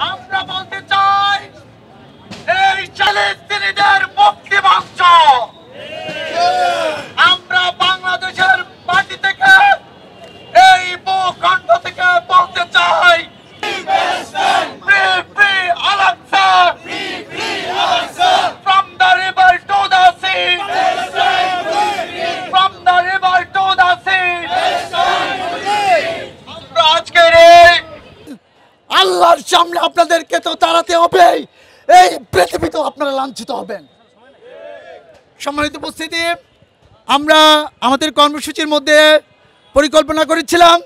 আমরা বলতে চাই এই ফিলিস্তিনিদের মুক্তি মঞ্চ আমরা বাংলাদেশের মাটি থেকে এই ভূখণ্ড থেকে বলতে চাই from the river to the sea from the river to the sea আমরা আজকের আল্লাহর সামনে আপনাদেরকে তো দাঁড়াতে হবে এই পৃথিবীতেও আপনারা লাঞ্ছিত হবেন সম্মানিত উপস্থিতি আমরা আমাদের কর্মসূচির মধ্যে পরিকল্পনা করেছিলাম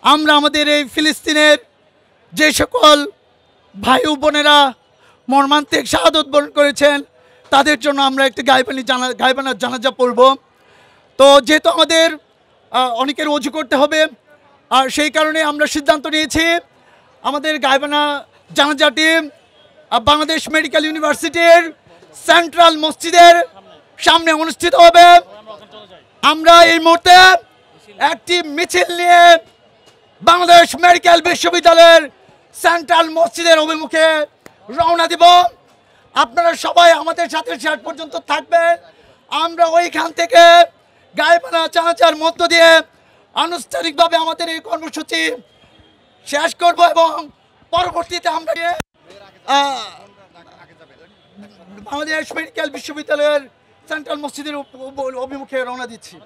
আমরা আমাদের এই ফিলিস্তিনের যে সকল ভাই ও বোনেরা মর্মান্তিক শাহাদত বরণ করেছেন তাদের জন্য আমরা একটি গায়বানার জানাজা পড়ব তো যেহেতু আমাদের অনেকের ওযু করতে হবে আর সেই কারণে আমরা সিদ্ধান্ত নিয়েছি আমাদের গায়বানা জানাজাটি বাংলাদেশ মেডিকেল ইউনিভার্সিটির সেন্ট্রাল মসজিদের সামনে অনুষ্ঠিত হবে আমরা এই মুহূর্তে একটি মিছিল নিয়ে বাংলাদেশ মেডিকেল বিশ্ববিদ্যালয়ের সেন্ট্রাল মসজিদের অভিমুখে রওনা দিব আপনারা সবাই আমাদের সাথে শেষ পর্যন্ত থাকবেন আমরা ওইখান থেকে গায়বানা জানাজার মধ্য দিয়ে আনুষ্ঠানিকভাবে আমাদের এই কর্মসূচি শেষ করব এবং পরবর্তীতে আমরা বাংলাদেশ মেডিকেল বিশ্ববিদ্যালয়ের সেন্ট্রাল মসজিদের অভিমুখে রওনা দিচ্ছি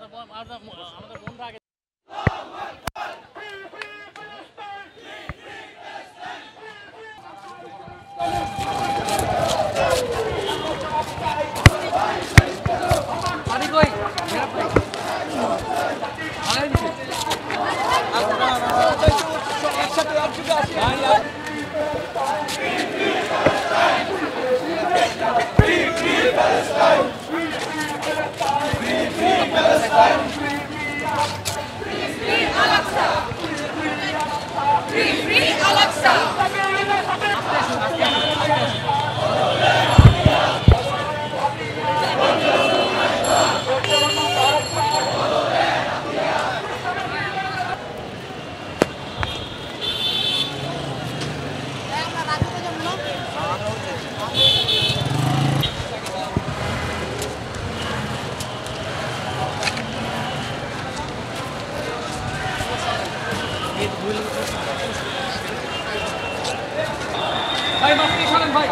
भाई माफी खान भाई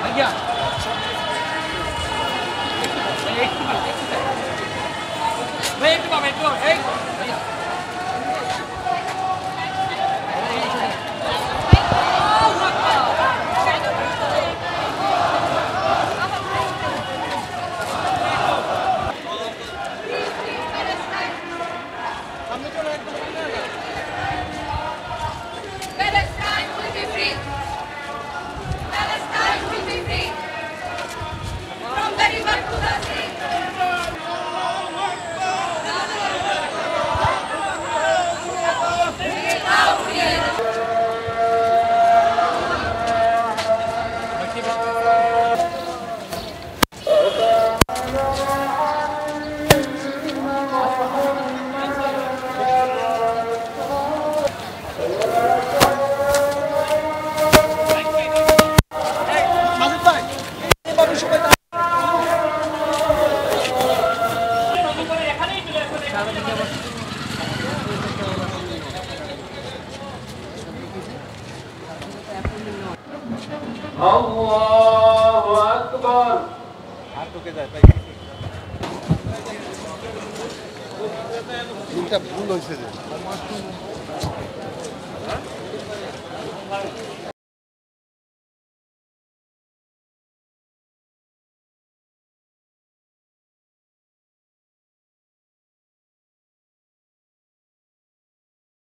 भैया एक भैया আল্লাহু আকবার হাত ঢুকে যায় তাই ভুল হয়েছে যে